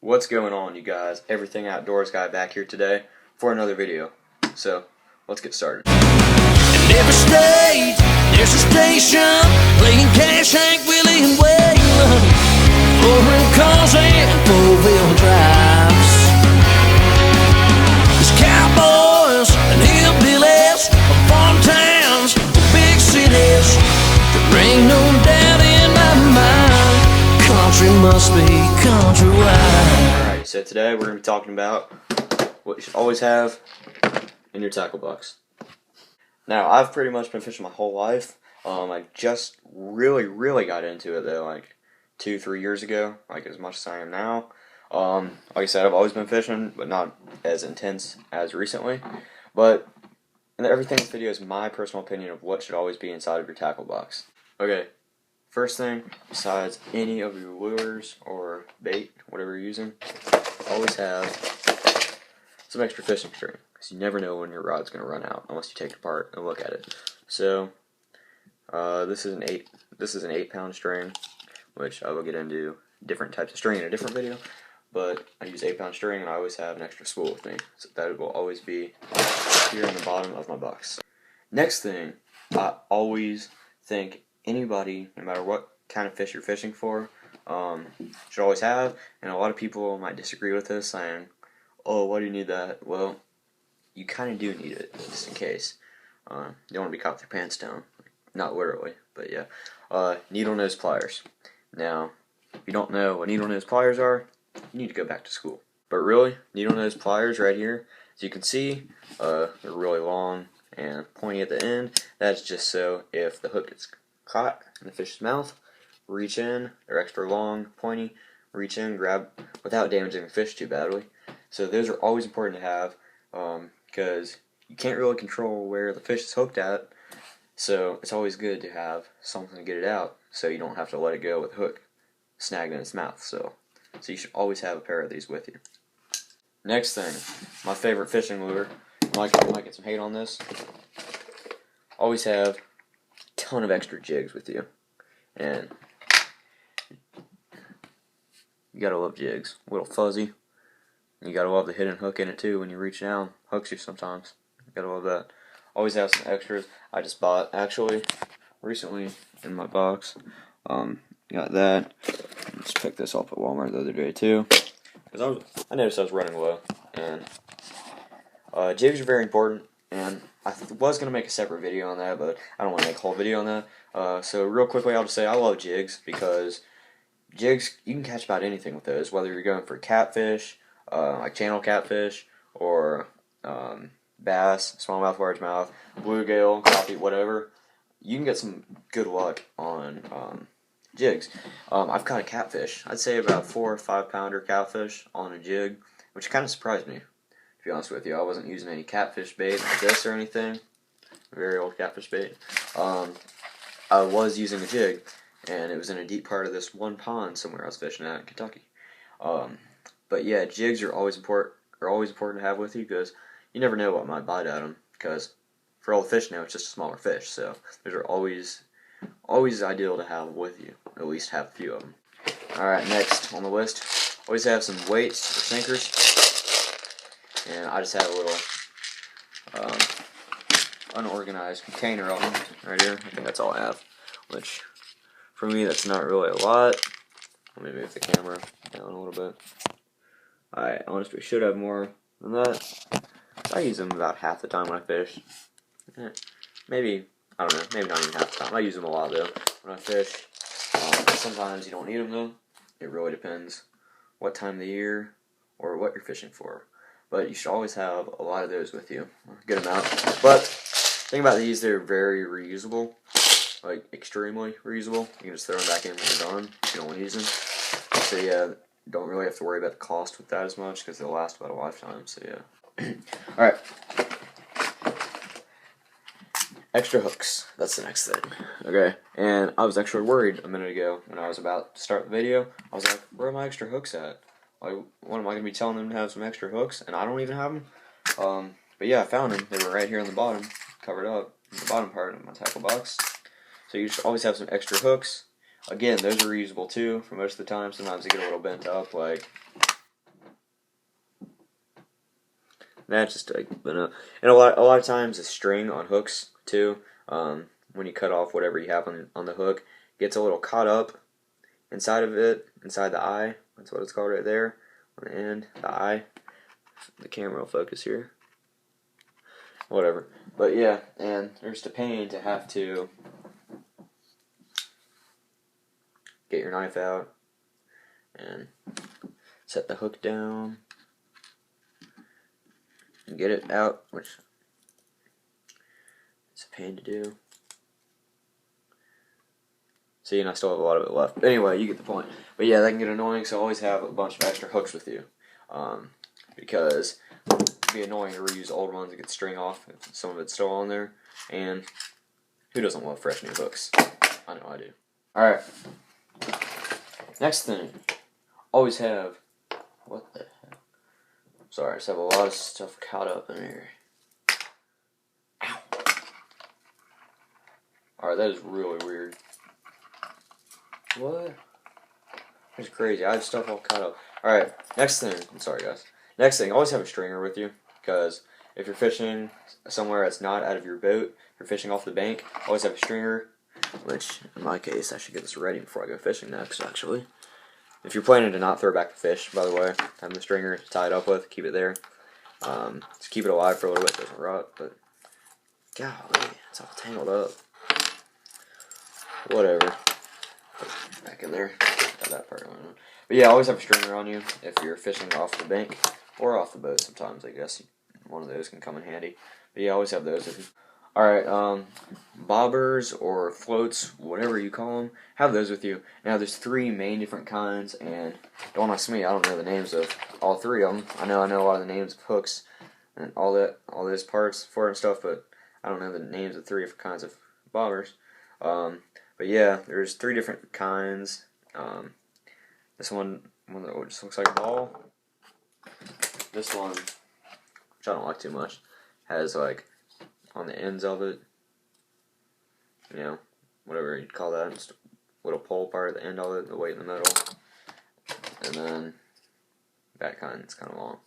What's going on, you guys? Everything Outdoors Guy back here today for another video. So, let's get started. In every state, there's a station playing Cash, Hank, Willie, and Waylon. Foreign cars and four-wheel drives. There's cowboys and hillbillies, farm towns, big cities. There ain't no doubt in my mind, country must be countrywide. Alright, so today we're going to be talking about what you should always have in your tackle box. Now, I've pretty much been fishing my whole life. I just really got into it though, like 2-3 years ago, like as much as I am now. Like I said, I've always been fishing, but not as intense as recently. But everything in this video is my personal opinion of what should always be inside of your tackle box. Okay, first thing, besides any of your lures or bait, whatever you're using, always have some extra fishing string, because you never know when your rod's going to run out unless you take it apart and look at it. So this is an 8-pound string, which I will get into different types of string in a different video, but I use 8-pound string and I always have an extra spool with me, so that will always be here in the bottom of my box. Next thing, I always think anybody, no matter what kind of fish you're fishing for, should always have, and a lot of people might disagree with this, saying, oh, why do you need that? Well, you kind of do need it, just in case. You don't want to be caught with your pants down. Not literally, but yeah. Needle nose pliers. Now, if you don't know what needle nose pliers are, you need to go back to school. But really, needle nose pliers right here, as you can see, they're really long and pointy at the end. That's just so if the hook gets caught in the fish's mouth, reach in, they're extra long, pointy, reach in, grab without damaging the fish too badly. So those are always important to have, because you can't really control where the fish is hooked at, so it's always good to have something to get it out, so you don't have to let it go with the hook snagged in its mouth. So you should always have a pair of these with you. Next thing, my favorite fishing lure. You might get some hate on this. Always have a ton of extra jigs with you, and you gotta love jigs. A little fuzzy. You gotta love the hidden hook in it too. When you reach down, hooks you sometimes. You gotta love that. Always have some extras. I just bought, actually, recently in my box. Got that. Just picked this up at Walmart the other day too, because I noticed I was running low, and jigs are very important. And I was gonna make a separate video on that, but I don't want to make a whole video on that. So real quickly, I'll just say I love jigs, because jigs, you can catch about anything with those, whether you're going for catfish, like channel catfish, or bass, smallmouth, largemouth, bluegill, crappie, whatever. You can get some good luck on jigs. I've caught a catfish. I'd say about 4 or 5 pounder catfish on a jig, which kind of surprised me, to be honest with you. I wasn't using any catfish bait like this or anything. Very old catfish bait. I was using a jig, and it was in a deep part of this one pond somewhere I was fishing at in Kentucky. But yeah, jigs are always important to have with you, because you never know what might bite at them, because for all the fish now, it's just a smaller fish, so those are always ideal to have with you. At least have a few of them. Alright, next on the list, always have some weights or sinkers, and I just have a little unorganized container of them right here. I think that's all I have, which for me, that's not really a lot. Let me move the camera down a little bit. I honestly should have more than that. I use them about half the time when I fish. Maybe, I don't know, maybe not even half the time. I use them a lot though when I fish. Sometimes you don't need them though. It really depends what time of the year or what you're fishing for. But you should always have a lot of those with you. A good amount. But the thing about these, they're very reusable. Like, extremely reusable. You can just throw them back in when you're done if you don't want to use them. So yeah, don't really have to worry about the cost with that as much, because they'll last about a lifetime, so yeah. Alright. Extra hooks. That's the next thing. Okay, and I was actually worried a minute ago when I was about to start the video. I was like, where are my extra hooks at? Like, what am I going to be telling them to have some extra hooks, and I don't even have them? But yeah, I found them. They were right here on the bottom, covered up, in the bottom part of my tackle box. So you should always have some extra hooks. Again, those are reusable too for most of the time. Sometimes they get a little bent up, like That's just like, and a lot of times the string on hooks too. When you cut off whatever you have on the hook, gets a little caught up inside of it, inside the eye. That's what it's called right there on the end, the eye. The camera will focus here. Whatever, but yeah, and there's the pain to have to get your knife out and set the hook down and get it out, which is a pain to do. See, and I still have a lot of it left. But anyway, you get the point. But yeah, that can get annoying, so always have a bunch of extra hooks with you. Because it'd be annoying to reuse old ones and get string off if some of it's still on there. And who doesn't love fresh new hooks? I know I do. Alright. Next thing. Always have... What the heck? Sorry, I just have a lot of stuff caught up in here. Ow. Alright, that is really weird. What? That's crazy. I have stuff all caught up. Alright, next thing. I'm sorry, guys. Next thing, always have a stringer with you. Because if you're fishing somewhere that's not out of your boat, if you're fishing off the bank, always have a stringer. Which, in my case, I should get this ready before I go fishing next, actually. If you're planning to not throw back the fish, by the way, have the stringer to tie it up with, keep it there. Just keep it alive for a little bit, it doesn't rot, but golly, it's all tangled up. Whatever. Put it back in there. Got that part going on. But yeah, always have a stringer on you if you're fishing off the bank or off the boat sometimes, I guess. One of those can come in handy. But yeah, always have those with you. Alright, bobbers or floats, whatever you call them, have those with you. Now, there's 3 main different kinds, and don't ask me, I don't know the names of all 3 of them. I know a lot of the names of hooks and all those parts for it and stuff, but I don't know the names of 3 different kinds of bobbers. But yeah, there's 3 different kinds. This one that just looks like a ball. This one, which I don't like too much, has like on the ends of it, you know, whatever you'd call that, just a little pole part at the end of it, the weight in the middle, and then that kind, it's kind of long.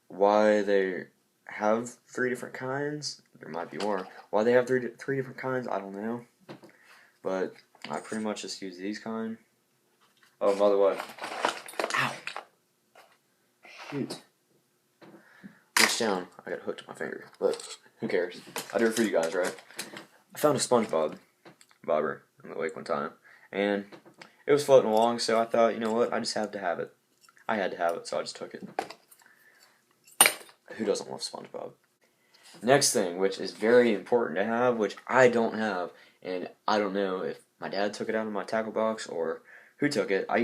Why they have 3 different kinds, there might be more. Why they have three different kinds, I don't know, but I pretty much just use these kind. Oh, by the way, ow, shoot. Down, I got hooked to my finger, but who cares? I do it for you guys, right? I found a SpongeBob bobber in the lake one time, and it was floating along, so I thought, you know what, I just have to have it. I had to have it, so I just took it. Who doesn't love SpongeBob? Next thing, which is very important to have, which I don't have, and I don't know if my dad took it out of my tackle box or who took it. I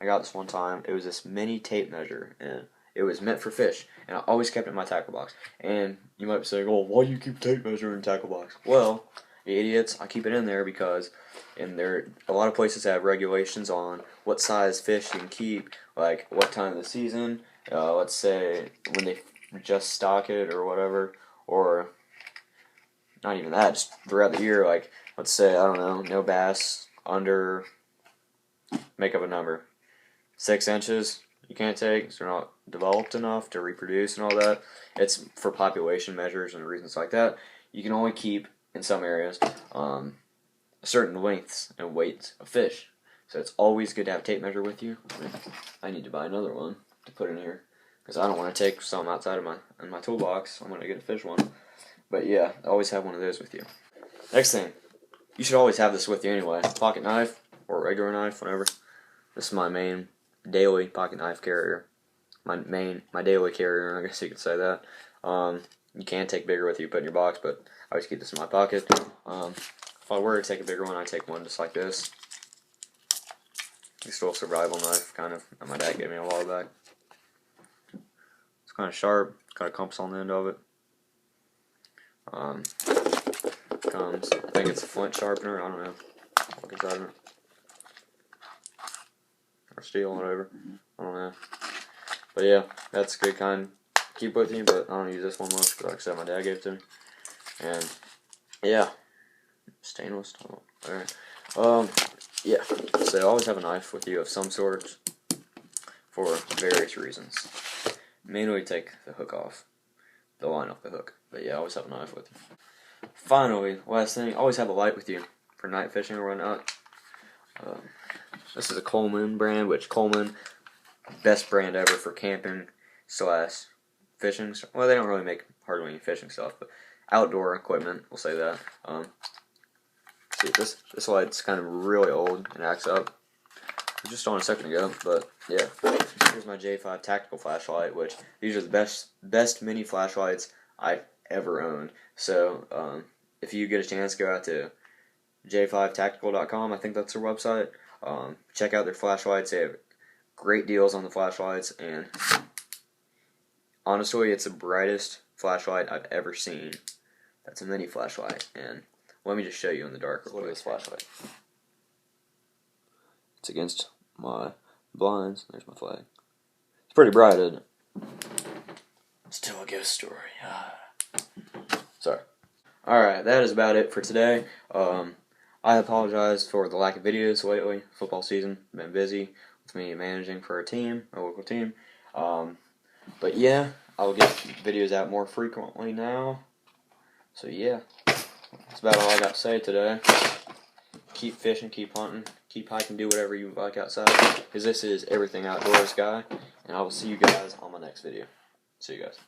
got this one time, it was this mini tape measure, and it was meant for fish, and I always kept it in my tackle box. And you might be saying, oh, why do you keep a tape measure in tackle box? Well, you idiots, I keep it in there because a lot of places have regulations on what size fish you can keep, like what time of the season, let's say when they just stock it or whatever, or not even that, just throughout the year, like let's say, I don't know, no bass under, make up a number, 6 inches. You can't take because they're not developed enough to reproduce and all that. It's for population measures and reasons like that. You can only keep, in some areas, certain lengths and weights of fish. So it's always good to have a tape measure with you. I need to buy another one to put in here because I don't want to take some outside of my toolbox. I'm going to get a fish one. But yeah, always have one of those with you. Next thing, you should always have this with you anyway. Pocket knife or regular knife, whatever. This is my main daily pocket knife carrier. My daily carrier, I guess you could say that. You can take bigger with you, put in your box, but I always keep this in my pocket. If I were to take a bigger one, I'd take one just like this. It's a little survival knife, kind of, that my dad gave me a while back. It's kind of sharp, got a compass on the end of it. I think it's a flint sharpener, I don't know what goes out of it. Or steel, whatever. I don't know. But yeah, that's a good kind to keep with you, but I don't use this one much, because like I said, my dad gave it to me. And yeah, stainless. Alright. Yeah, so always have a knife with you of some sort for various reasons. manually take the hook off, the line off the hook. But yeah, always have a knife with you. Finally, last thing, always have a light with you for night fishing or whatnot. This is a Coleman brand, which Coleman, best brand ever for camping / fishing. Well, they don't really make hardly any fishing stuff, but outdoor equipment, we'll say that. See, this light's kind of really old and acts up. Just on a second ago, but yeah. Here's my J5 tactical flashlight, which these are the best mini flashlights I've ever owned. So if you get a chance, go out to j5tactical.com. I think that's their website. Check out their flashlights. They have great deals on the flashlights, and honestly, it's the brightest flashlight I've ever seen. That's a mini flashlight, and let me just show you in the dark. Look at this flashlight. It's against my blinds. There's my flag. It's pretty bright, isn't it? Still a ghost story. Sorry. Alright, that is about it for today. I apologize for the lack of videos lately. Football season, been busy with me managing for a local team. But yeah, I'll get videos out more frequently now. So yeah, that's about all I got to say today. Keep fishing, keep hunting, keep hiking, do whatever you like outside. Because this is Everything Outdoors Guy, and I will see you guys on my next video. See you guys.